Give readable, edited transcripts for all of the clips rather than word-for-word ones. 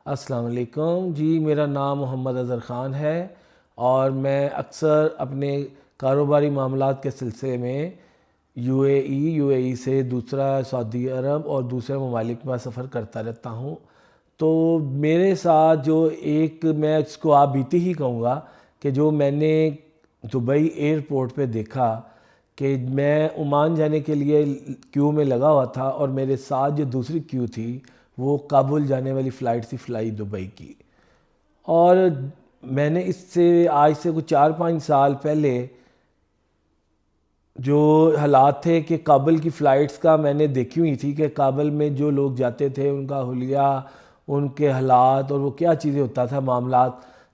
السلام علیکم جی، میرا نام محمد اظہر خان ہے اور میں اکثر اپنے کاروباری معاملات کے سلسلے میں یو اے ای سے دوسرا سعودی عرب اور دوسرے ممالک میں سفر کرتا رہتا ہوں۔ تو میرے ساتھ جو ایک میں اس کو آپ بیتی ہی کہوں گا کہ جو میں نے دبئی ایئرپورٹ پہ دیکھا کہ میں عمان جانے کے لیے کیو میں لگا ہوا تھا اور میرے ساتھ جو دوسری کیو تھی وہ کابل جانے والی فلائٹ تھی، فلائی دبئی کی۔ اور میں نے اس سے آج سے کچھ 4-5 سال پہلے جو حالات تھے کہ کابل کی فلائٹس کا میں نے دیکھی ہوئی تھی کہ کابل میں جو لوگ جاتے تھے ان کا حلیہ، ان کے حالات اور وہ کیا چیزیں ہوتا تھا معاملات،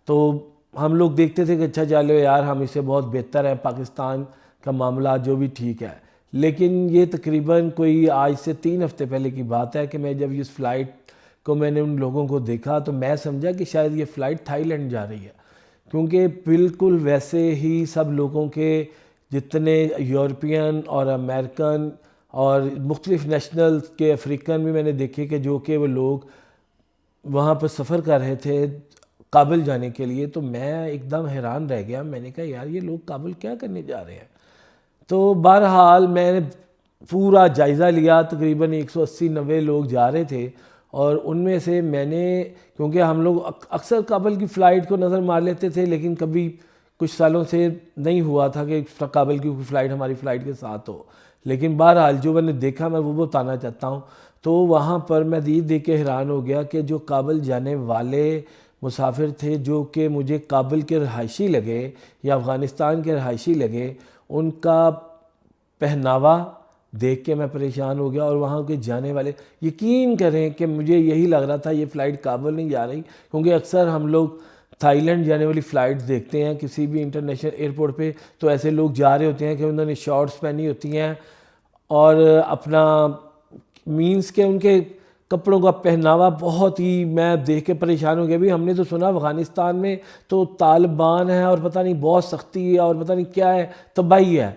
تو ہم لوگ دیکھتے تھے کہ اچھا چلو یار ہم اس سے بہت بہتر ہے، پاکستان کا معاملات جو بھی ٹھیک ہے۔ لیکن یہ تقریباً کوئی آج سے 3 ہفتے پہلے کی بات ہے کہ میں جب اس فلائٹ کو میں نے ان لوگوں کو دیکھا تو میں سمجھا کہ شاید یہ فلائٹ تھائی لینڈ جا رہی ہے، کیونکہ بالکل ویسے ہی سب لوگوں کے جتنے یورپین اور امریکن اور مختلف نیشنل کے افریقن بھی میں نے دیکھے کہ جو کہ وہ لوگ وہاں پر سفر کر رہے تھے کابل جانے کے لیے، تو میں ایک دم حیران رہ گیا۔ میں نے کہا یار یہ لوگ کابل کیا کرنے جا رہے ہیں؟ تو بہرحال میں نے پورا جائزہ لیا، تقریباً 180-90 لوگ جا رہے تھے اور ان میں سے میں نے، کیونکہ ہم لوگ اکثر کابل کی فلائٹ کو نظر مار لیتے تھے لیکن کبھی کچھ سالوں سے نہیں ہوا تھا کہ کابل کی فلائٹ ہماری فلائٹ کے ساتھ ہو، لیکن بہرحال جو میں نے دیکھا میں وہ بتانا چاہتا ہوں۔ تو وہاں پر میں دیکھ کے حیران ہو گیا کہ جو کابل جانے والے مسافر تھے جو کہ مجھے کابل کے رہائشی لگے یا افغانستان کے رہائشی لگے، ان کا پہناوا دیکھ کے میں پریشان ہو گیا۔ اور وہاں کے جانے والے، یقین کریں کہ مجھے یہی لگ رہا تھا یہ فلائٹ کابل نہیں جا رہی، کیونکہ اکثر ہم لوگ تھائی لینڈ جانے والی فلائٹ دیکھتے ہیں کسی بھی انٹرنیشنل ایئرپورٹ پہ، تو ایسے لوگ جا رہے ہوتے ہیں کہ انہوں نے شارٹس پہنی ہوتی ہیں اور اپنا مینس کہ ان کے کپڑوں کا پہناوا بہت ہی، میں دیکھ کے پریشان ہو گیا۔ بھی ہم نے تو سنا افغانستان میں تو طالبان ہے اور پتہ نہیں بہت سختی ہے اور پتہ نہیں کیا ہے، تباہی ہے۔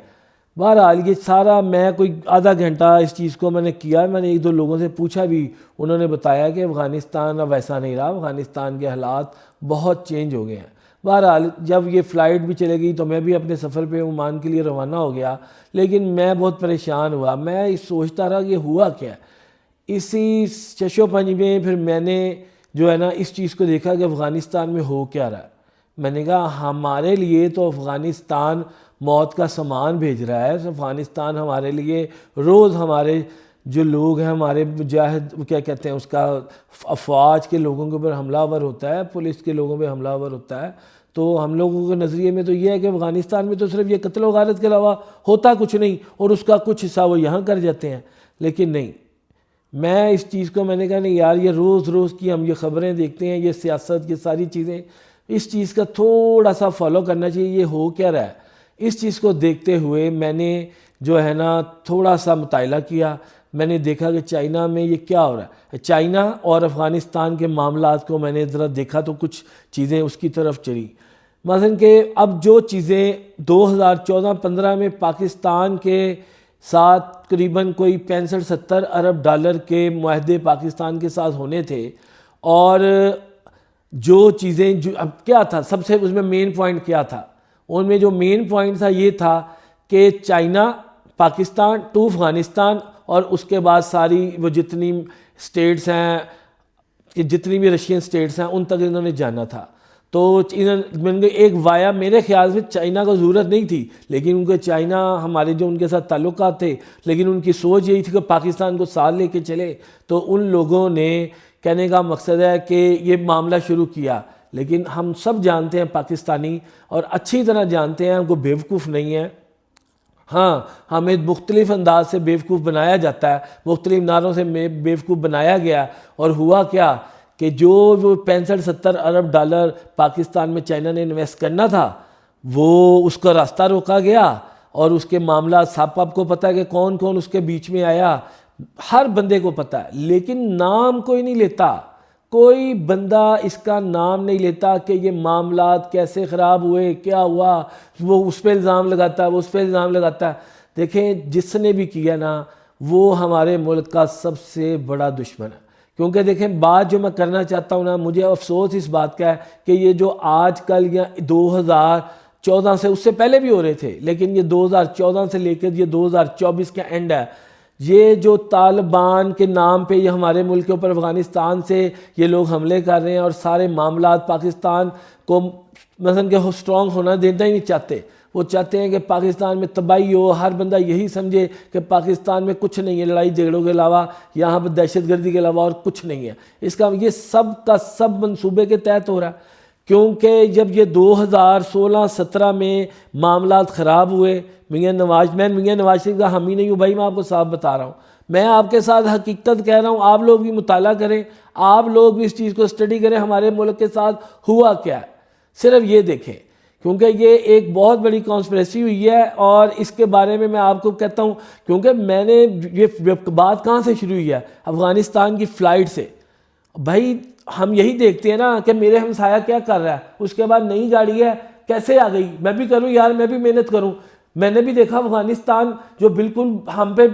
بہرحال یہ سارا میں کوئی آدھا گھنٹہ اس چیز کو میں نے کیا، میں نے 1-2 لوگوں سے پوچھا بھی، انہوں نے بتایا کہ افغانستان اب ویسا نہیں رہا، افغانستان کے حالات بہت چینج ہو گئے ہیں۔ بہرحال جب یہ فلائٹ بھی چلے گئی تو میں بھی اپنے سفر پہ عمان کے لیے روانہ ہو گیا، لیکن میں بہت پریشان ہوا۔ میں سوچتا رہا کہ ہوا کیا ہے۔ اسی چش و پنج میں پھر میں نے جو ہے نا اس چیز کو دیکھا کہ افغانستان میں ہو کیا رہا ہے۔ میں نے کہا ہمارے لیے تو افغانستان موت کا سامان بھیج رہا ہے، افغانستان ہمارے لیے روز ہمارے جو لوگ ہیں، ہمارے مجاہد کیا کہتے ہیں اس کا، افواج کے لوگوں کے اوپر حملہ آور ہوتا ہے، پولیس کے لوگوں پہ حملہ آور ہوتا ہے۔ تو ہم لوگوں کے نظریے میں تو یہ ہے کہ افغانستان میں تو صرف یہ قتل و غارت کے علاوہ ہوتا کچھ نہیں اور اس کا کچھ حصہ وہ یہاں کر جاتے ہیں، لیکن نہیں۔ میں اس چیز کو میں نے کہا نہیں یار، یہ روز روز کی ہم یہ خبریں دیکھتے ہیں، یہ سیاست، یہ ساری چیزیں، اس چیز کا تھوڑا سا فالو کرنا چاہیے، یہ ہو کیا رہا ہے۔ اس چیز کو دیکھتے ہوئے میں نے جو ہے نا تھوڑا سا مطالعہ کیا، میں نے دیکھا کہ چائنا میں یہ کیا ہو رہا ہے۔ چائنا اور افغانستان کے معاملات کو میں نے ذرا دیکھا تو کچھ چیزیں اس کی طرف چلی، مثلا کہ اب جو چیزیں 2014-15 میں پاکستان کے ساتھ تقریباً کوئی 65-70 ارب ڈالر کے معاہدے پاکستان کے ساتھ ہونے تھے، اور جو چیزیں جو اب کیا تھا سب سے اس میں مین پوائنٹ کیا تھا، ان میں جو مین پوائنٹ تھا یہ تھا کہ چائنا، پاکستان ٹو افغانستان، اور اس کے بعد ساری وہ جتنی سٹیٹس ہیں، جتنی بھی رشین سٹیٹس ہیں ان تک انہوں نے جانا تھا۔ تو ایک وایا میرے خیال سے چائنا کو ضرورت نہیں تھی، لیکن ان کے چائنا ہمارے جو ان کے ساتھ تعلقات تھے، لیکن ان کی سوچ یہی تھی کہ پاکستان کو ساتھ لے کے چلے، تو ان لوگوں نے کہنے کا مقصد ہے کہ یہ معاملہ شروع کیا۔ لیکن ہم سب جانتے ہیں پاکستانی، اور اچھی طرح جانتے ہیں، ہم کو بیوقوف نہیں ہے۔ ہاں ہمیں مختلف انداز سے بیوقوف بنایا جاتا ہے، مختلف نعروں سے بیوقوف بنایا گیا، اور ہوا کیا کہ جو 65-70 ارب ڈالر پاکستان میں چائنا نے انویسٹ کرنا تھا وہ اس کا راستہ روکا گیا، اور اس کے معاملات سب کو پتہ ہے کہ کون کون اس کے بیچ میں آیا، ہر بندے کو پتہ ہے، لیکن نام کوئی نہیں لیتا، کوئی بندہ اس کا نام نہیں لیتا کہ یہ معاملات کیسے خراب ہوئے، کیا ہوا۔ وہ اس پہ الزام لگاتا ہے، وہ اس پہ الزام لگاتا ہے۔ دیکھیں جس نے بھی کیا نا وہ ہمارے ملک کا سب سے بڑا دشمن ہے، کیونکہ دیکھیں بات جو میں کرنا چاہتا ہوں نا، مجھے افسوس اس بات کا ہے کہ یہ جو آج کل یا 2014 سے، اس سے پہلے بھی ہو رہے تھے، لیکن یہ 2014 سے لے کر یہ 2024 کا اینڈ ہے، یہ جو طالبان کے نام پہ یہ ہمارے ملک کے اوپر افغانستان سے یہ لوگ حملے کر رہے ہیں اور سارے معاملات پاکستان کو مثلا کہ سٹرونگ ہونا دینا ہی نہیں چاہتے. وہ چاہتے ہیں کہ پاکستان میں تباہی ہو، ہر بندہ یہی سمجھے کہ پاکستان میں کچھ نہیں ہے لڑائی جھگڑوں کے علاوہ، یہاں پہ دہشت گردی کے علاوہ اور کچھ نہیں ہے. اس کا یہ سب کا سب منصوبے کے تحت ہو رہا ہے، کیونکہ جب یہ 2016-17 میں معاملات خراب ہوئے، میں میاں نواز شریف کا حامی نہیں ہوں بھائی، میں آپ کو صاف بتا رہا ہوں، میں آپ کے ساتھ حقیقت کہہ رہا ہوں. آپ لوگ بھی مطالعہ کریں، آپ لوگ بھی اس چیز کو اسٹڈی کریں، ہمارے ملک کے ساتھ ہوا کیا ہے، صرف یہ دیکھیں، کیونکہ یہ ایک بہت بڑی کانسپریسی ہوئی ہے. اور اس کے بارے میں آپ کو کہتا ہوں، کیونکہ میں نے یہ بات کہاں سے شروع ہوئی ہے، افغانستان کی فلائٹ سے. بھائی ہم یہی دیکھتے ہیں نا کہ میرے ہمسایہ کیا کر رہا ہے، اس کے بعد نئی گاڑی ہے کیسے آ گئی، میں بھی کروں یار، میں بھی محنت کروں. میں نے بھی دیکھا افغانستان جو بالکل ہم پہ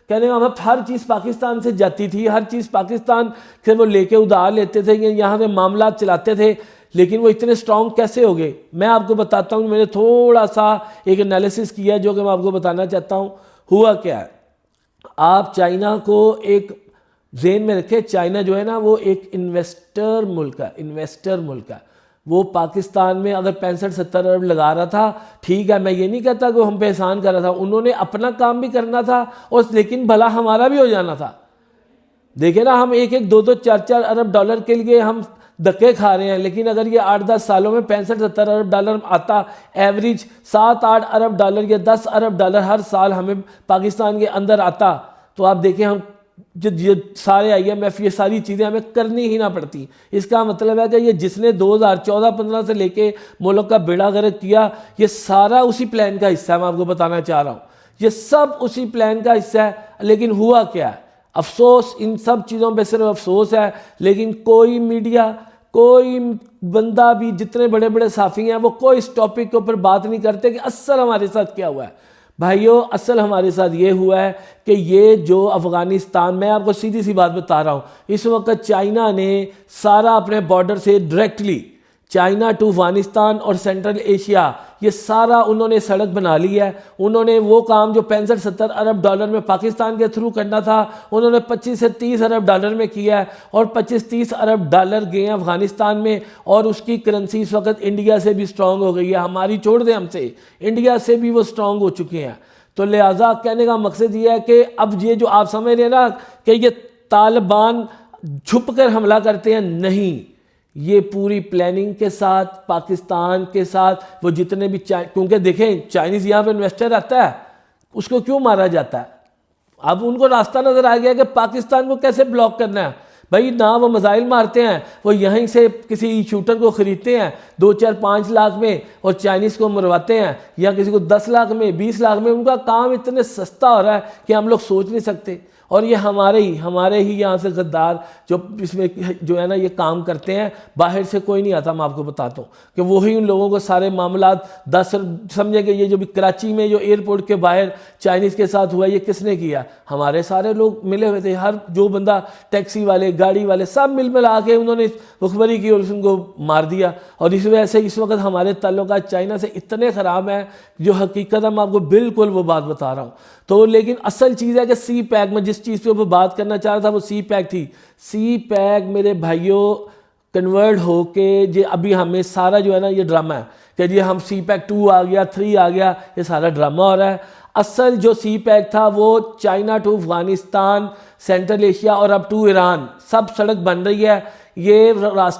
کہنے کا ہر چیز پاکستان سے جاتی تھی، ہر چیز پاکستان سے وہ لے کے ادھار لیتے تھے، یہاں سے معاملات چلاتے تھے، لیکن وہ اتنے سٹرونگ کیسے ہو گئے. میں آپ کو بتاتا ہوں، میں نے تھوڑا سا ایک انالیسس کیا ہے جو کہ میں آپ کو بتانا چاہتا ہوں. ہوا کیا ہے، آپ چائنا کو ایک ذہن میں رکھیں، چائنا جو ہے نا وہ ایک انویسٹر ملک ہے. وہ پاکستان میں اگر 65-70 ارب لگا رہا تھا، ٹھیک ہے، میں یہ نہیں کہتا کہ ہم پہ احسان کر رہا تھا، انہوں نے اپنا کام بھی کرنا تھا اور لیکن بھلا ہمارا بھی ہو جانا تھا. دیکھیں نا، ہم 1-2 4 ارب ڈالر کے لیے ہم دھکے کھا رہے ہیں، لیکن اگر یہ 8-10 سالوں میں 65-70 ارب ڈالر آتا، ایوریج 7-8 ارب ڈالر یا 10 ارب ڈالر ہر سال ہمیں پاکستان کے اندر آتا، تو آپ دیکھیں ہم یہ سارے IMF یہ ساری چیزیں ہمیں کرنی ہی نہ پڑتی. اس کا مطلب ہے کہ یہ جس نے 2014-15 سے لے کے ملک کا بیڑا غرق کیا، یہ سارا اسی پلان کا حصہ ہے. میں آپ کو بتانا چاہ رہا ہوں، یہ سب اسی پلان کا حصہ ہے. لیکن ہوا کیا ہے، افسوس، ان سب چیزوں پہ صرف افسوس ہے، لیکن کوئی میڈیا، کوئی بندہ بھی، جتنے بڑے بڑے صحافی ہیں، وہ کوئی اس ٹاپک کے اوپر بات نہیں کرتے کہ اصل ہمارے ساتھ کیا ہوا ہے. بھائیو، اصل ہمارے ساتھ یہ ہوا ہے کہ یہ جو افغانستان، میں آپ کو سیدھی سی بات بتا رہا ہوں، اس وقت چائنا نے سارا اپنے بارڈر سے ڈائریکٹلی چائنا ٹو افغانستان اور سینٹرل ایشیا، یہ سارا انہوں نے سڑک بنا لی ہے. انہوں نے وہ کام جو 65-70 ارب ڈالر میں پاکستان کے تھرو کرنا تھا، انہوں نے 25 سے 30 ارب ڈالر میں کیا ہے، اور 25-30 ارب ڈالر گئے ہیں افغانستان میں. اور اس کی کرنسی اس وقت انڈیا سے بھی سٹرونگ ہو گئی ہے، ہماری چھوڑ دیں، ہم سے انڈیا سے بھی وہ سٹرونگ ہو چکے ہیں. تو لہٰذا کہنے کا مقصد یہ ہے کہ اب یہ جو آپ سمجھ رہے ہیں نا کہ یہ طالبان چھپ کر حملہ کرتے ہیں، نہیں، یہ پوری پلاننگ کے ساتھ، پاکستان کے ساتھ، وہ جتنے بھی کیونکہ دیکھیں چائنیز یہاں پہ انویسٹر آتا ہے، اس کو کیوں مارا جاتا ہے؟ اب ان کو راستہ نظر آ گیا کہ پاکستان کو کیسے بلاک کرنا ہے. بھائی نہ وہ میزائل مارتے ہیں، وہ یہیں سے کسی شوٹر کو خریدتے ہیں 2-4-5 لاکھ میں اور چائنیز کو مرواتے ہیں، یا کسی کو 10 لاکھ میں، 20 لاکھ میں. ان کا کام اتنے سستا ہو رہا ہے کہ ہم لوگ سوچ نہیں سکتے. اور یہ ہمارے ہی یہاں سے غدار جو اس میں جو ہے نا یہ کام کرتے ہیں، باہر سے کوئی نہیں آتا. میں آپ کو بتاتا ہوں کہ وہی ان لوگوں کو سارے معاملات سمجھیں کہ یہ جو بھی کراچی میں جو ایئرپورٹ کے باہر چائنیز کے ساتھ ہوا، یہ کس نے کیا؟ ہمارے سارے لوگ ملے ہوئے تھے، ہر جو بندہ، ٹیکسی والے، گاڑی والے، سب ملا کے انہوں نے مخبری کی اور ان کو مار دیا. اور اس وجہ سے اس وقت ہمارے تعلقات چائنا سے اتنے خراب ہیں جو حقیقت میں آپ کو بالکل وہ بات بتا رہا ہوں. تو لیکن اصل چیز ہے کہ سی پیک، میں جس چیز پہ وہ بات کرنا چاہ رہا تھا وہ سی پیک تھی. سی پیک میرے بھائیوں کنورٹ ہو کے جی ابھی ہمیں سارا جو ہے نا یہ ڈرامہ ہے کہ جی ہم سی پیک 2 آ گیا، 3 آ گیا، یہ سارا ڈرامہ ہو رہا ہے. اصل جو سی پیک تھا وہ China to Afghanistan, Central Asia اور اب ٹو ایران، سب سڑک بن رہی ہے. یہ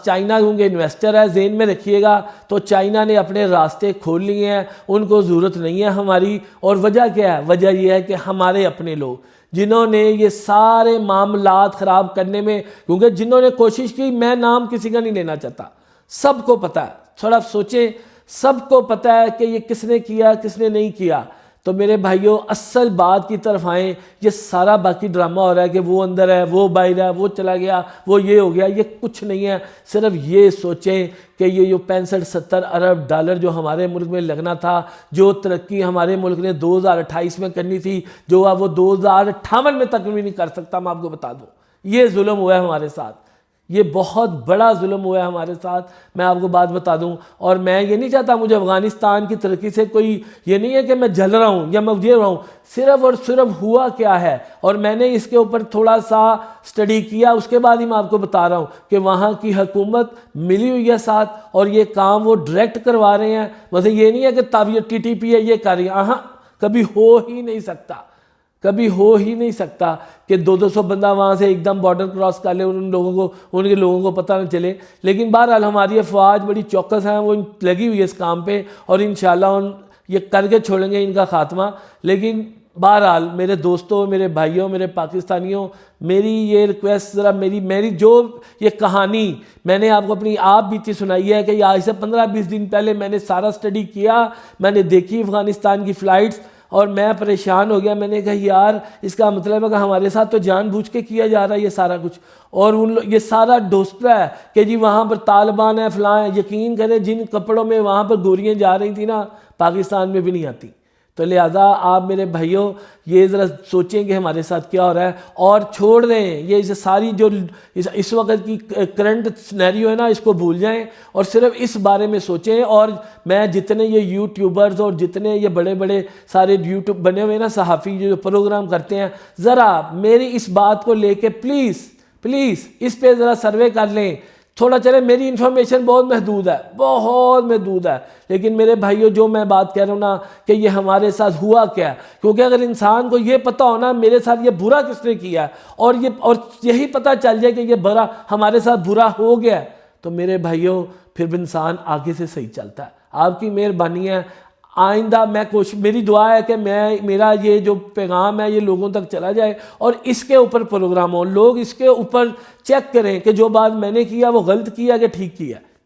چائنا کیونکہ انویسٹر ہے، ذہن میں رکھیے گا، تو چائنا نے اپنے راستے کھول لیے ہیں، ان کو ضرورت نہیں ہے ہماری. اور وجہ کیا ہے؟ وجہ یہ ہے کہ ہمارے اپنے لوگ جنہوں نے یہ سارے معاملات خراب کرنے میں، کیونکہ جنہوں نے کوشش کی، میں نام کسی کا نہیں لینا چاہتا، سب کو پتہ ہے، تھوڑا سوچیں، سب کو پتہ ہے کہ یہ کس نے کیا، کس نے نہیں کیا. تو میرے بھائیوں اصل بات کی طرف آئیں. یہ سارا باقی ڈرامہ ہو رہا ہے کہ وہ اندر ہے، وہ باہر ہے، وہ چلا گیا، وہ یہ ہو گیا، یہ کچھ نہیں ہے. صرف یہ سوچیں کہ یہ جو 65-70 ارب ڈالر جو ہمارے ملک میں لگنا تھا، جو ترقی ہمارے ملک نے 2028 میں کرنی تھی، جو اب وہ 2058 میں تک بھی نہیں کر سکتا. میں آپ کو بتا دوں یہ ظلم ہوا ہے ہمارے ساتھ، یہ بہت بڑا ظلم ہوا ہے ہمارے ساتھ. میں آپ کو بات بتا دوں، اور میں یہ نہیں چاہتا مجھے افغانستان کی ترقی سے کوئی یہ نہیں ہے کہ میں جل رہا ہوں یا میں یہ رہا ہوں، صرف اور صرف ہوا کیا ہے. اور میں نے اس کے اوپر تھوڑا سا سٹڈی کیا، اس کے بعد ہی میں آپ کو بتا رہا ہوں کہ وہاں کی حکومت ملی ہوئی ہے ساتھ، اور یہ کام وہ ڈائریکٹ کروا رہے ہیں. مطلب یہ نہیں ہے کہ تب یہ TTP ہے یہ کر رہی ہے، ہاں کبھی ہو ہی نہیں سکتا، کبھی ہو ہی نہیں سکتا کہ 200 بندہ وہاں سے ایک دم بارڈر کراس کر لے، ان کے لوگوں کو پتہ نہ چلے. لیکن بہرحال ہماری افواج بڑی چوکس ہیں، وہ لگی ہوئی ہے اس کام پہ، اور انشاءاللہ یہ کر کے چھوڑیں گے ان کا خاتمہ. لیکن بہرحال میرے دوستوں، میرے بھائیوں، میرے پاکستانیوں، میری یہ ریکویسٹ ذرا میری جو یہ کہانی میں نے آپ کو اپنی آپ بیتی سنائی ہے کہ آج سے 15-20 دن پہلے میں نے سارا سٹڈی کیا، میں نے دیکھی افغانستان کی فلائٹس، اور میں پریشان ہو گیا. میں نے کہا یار اس کا مطلب ہے کہ ہمارے ساتھ تو جان بوجھ کے کیا جا رہا ہے یہ سارا کچھ، اور یہ سارا ڈوسٹرا ہے کہ جی وہاں پر طالبان ہیں فلاں ہیں. یقین کریں جن کپڑوں میں وہاں پر گولیاں جا رہی تھیں نا پاکستان میں بھی نہیں آتی. تو لہٰذا آپ میرے بھائیوں یہ ذرا سوچیں کہ ہمارے ساتھ کیا ہو رہا ہے، اور چھوڑ دیں یہ ساری جو اس وقت کی کرنٹ سینیریو ہے نا، اس کو بھول جائیں اور صرف اس بارے میں سوچیں. اور میں جتنے یہ یوٹیوبرز اور جتنے یہ بڑے بڑے سارے یوٹیوب بنے ہوئے نا صحافی جو پروگرام کرتے ہیں، ذرا میری اس بات کو لے کے پلیز اس پہ ذرا سروے کر لیں. تھوڑا چلے میری انفارمیشن بہت محدود ہے، لیکن میرے بھائیوں جو میں بات کہہ رہا ہوں نا کہ یہ ہمارے ساتھ ہوا کیا ہے، کیونکہ اگر انسان کو یہ پتہ ہونا میرے ساتھ یہ برا کس نے کیا ہے، اور یہی پتہ چل جائے کہ یہ برا ہمارے ساتھ برا ہو گیا ہے، تو میرے بھائیوں پھر انسان آگے سے صحیح چلتا ہے. آپ کی مہربانی ہے. آئندہ میری دعا ہے کہ میرا یہ جو پیغام ہے یہ لوگوں تک چلا جائے، اور اس کے اوپر پروگرام ہو، لوگ اس کے اوپر چیک کریں کہ جو بات میں نے کیا وہ غلط کیا کہ ٹھیک کیا.